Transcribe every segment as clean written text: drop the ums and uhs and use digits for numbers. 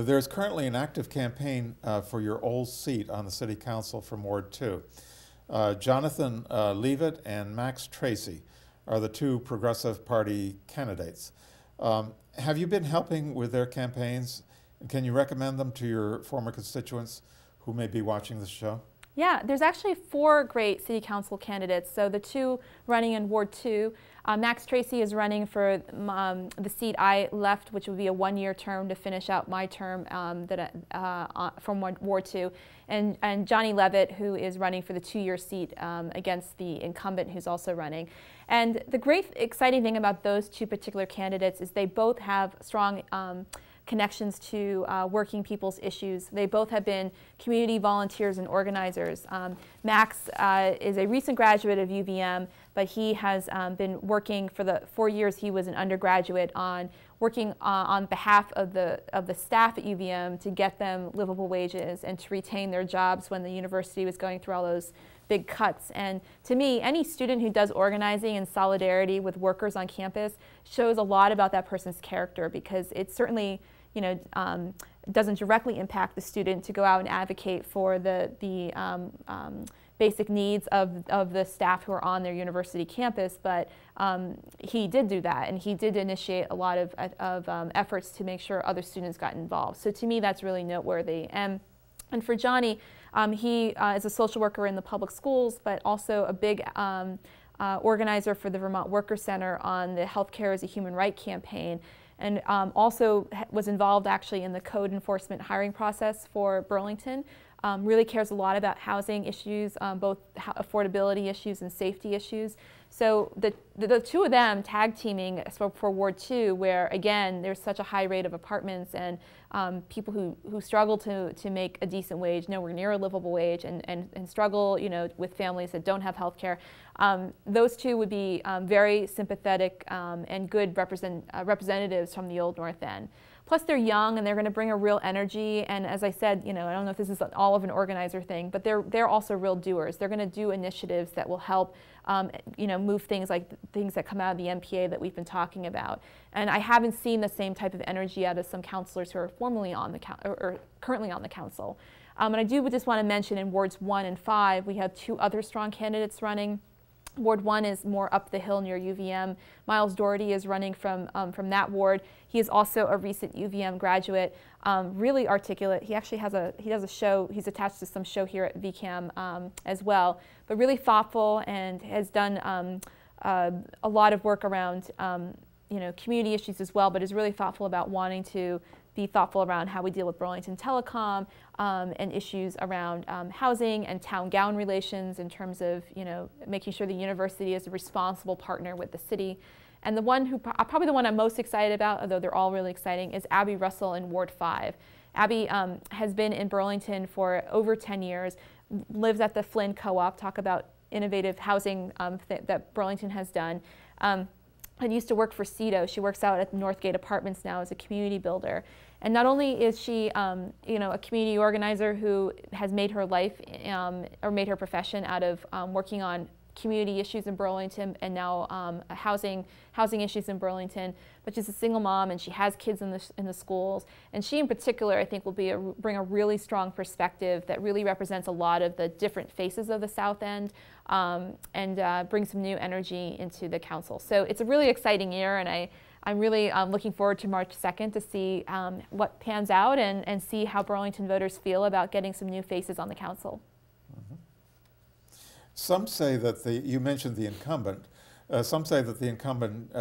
There's currently an active campaign for your old seat on the City Council from Ward 2. Jonathan Leavitt and Max Tracy are the two Progressive Party candidates. Have you been helping with their campaigns? Can you recommend them to your former constituents who may be watching this show? Yeah, there's actually 4 great city council candidates. So the 2 running in Ward 2, Max Tracy is running for the seat I left, which would be a 1-year term to finish out my term from Ward 2. And Johnny Levitt, who is running for the 2-year seat against the incumbent who's also running. And the great exciting thing about those 2 particular candidates is they both have strong connections to working people's issues. They both have been community volunteers and organizers. Max is a recent graduate of UVM, but he has been working for the 4 years he was an undergraduate on working on behalf of the staff at UVM to get them livable wages and to retain their jobs when the university was going through all those big cuts. And to me, any student who does organizing in solidarity with workers on campus shows a lot about that person's character, because it certainly, you know, doesn't directly impact the student to go out and advocate for the basic needs of the staff who are on their university campus, but he did do that, and he did initiate a lot of efforts to make sure other students got involved. So to me, that's really noteworthy. And for Johnny, he is a social worker in the public schools, but also a big organizer for the Vermont Worker Center on the Healthcare as a Human Right campaign, and also was involved actually in the code enforcement hiring process for Burlington. Really cares a lot about housing issues, both affordability issues and safety issues. So the 2 of them tag teaming for Ward 2, where again there's such a high rate of apartments and people who struggle to make a decent wage, nowhere near a livable wage, and struggle, you know, with families that don't have health care. Those 2 would be very sympathetic and good representatives from the Old North End. Plus they're young and they're going to bring a real energy, and as I said, you know, I don't know if this is all of an organizer thing, but they're also real doers. They're going to do initiatives that will help you know, move things like things that come out of the MPA that we've been talking about. And I haven't seen the same type of energy out of some councilors who are formerly on the or currently on the council. And I do just want to mention in Wards 1 and 5, we have 2 other strong candidates running. Ward 1 is more up the hill near UVM. Miles Doherty is running from that ward. He is also a recent UVM graduate, really articulate. He actually has he does a show, he's attached to some show here at VCAM as well, but really thoughtful and has done a lot of work around you know, community issues as well, but is really thoughtful about wanting to be thoughtful around how we deal with Burlington Telecom and issues around housing and town-gown relations in terms of, you know, making sure the university is a responsible partner with the city. And the one who, probably the one I'm most excited about, although they're all really exciting, is Abby Russell in Ward 5. Abby has been in Burlington for over 10 years, lives at the Flynn Co-op, talk about innovative housing that Burlington has done. And used to work for CEDO. She works out at Northgate Apartments now as a community builder. And not only is she, you know, a community organizer who has made her life or made her profession out of working on community issues in Burlington and now housing issues in Burlington, but she's a single mom and she has kids in the schools. And she in particular, I think, will bring a really strong perspective that really represents a lot of the different faces of the South End and bring some new energy into the council. So it's a really exciting year, and I'm really looking forward to March 2nd to see what pans out and see how Burlington voters feel about getting some new faces on the council. Mm-hmm. Some say that you mentioned the incumbent. Some say that the incumbent,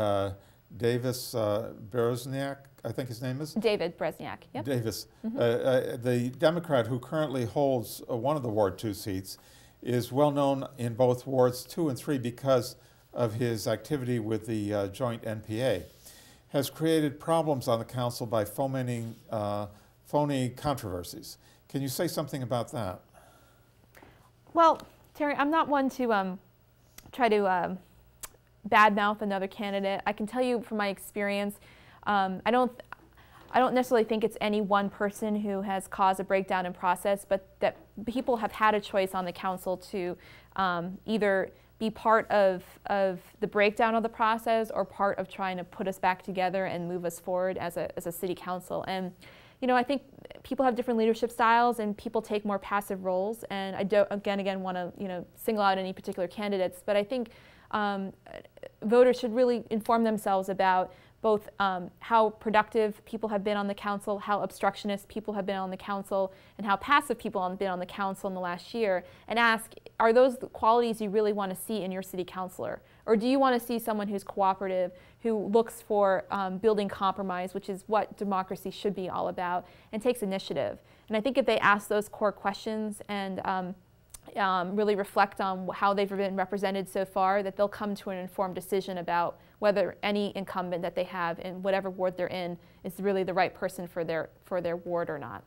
Davis Berezniak, I think his name is? David Berezniak, yep. Davis. Mm-hmm. The Democrat who currently holds one of the Ward 2 seats is well known in both Wards 2 and 3 because of his activity with the joint NPA. Has created problems on the council by fomenting phony controversies. Can you say something about that? Well, Terry, I'm not one to try to badmouth another candidate. I can tell you from my experience, I don't necessarily think it's any one person who has caused a breakdown in process, but that people have had a choice on the council to either be part of the breakdown of the process or part of trying to put us back together and move us forward as a city council. And I think people have different leadership styles and people take more passive roles. And I don't, again, want to, single out any particular candidates. But I think voters should really inform themselves about both how productive people have been on the council, how obstructionist people have been on the council, and how passive people have been on the council in the last year, and ask, are those the qualities you really want to see in your city councilor? Or do you want to see someone who's cooperative, who looks for building compromise, which is what democracy should be all about, and takes initiative? And I think if they ask those core questions and really reflect on how they've been represented so far, that they'll come to an informed decision about whether any incumbent that they have in whatever ward they're in is really the right person for their ward or not.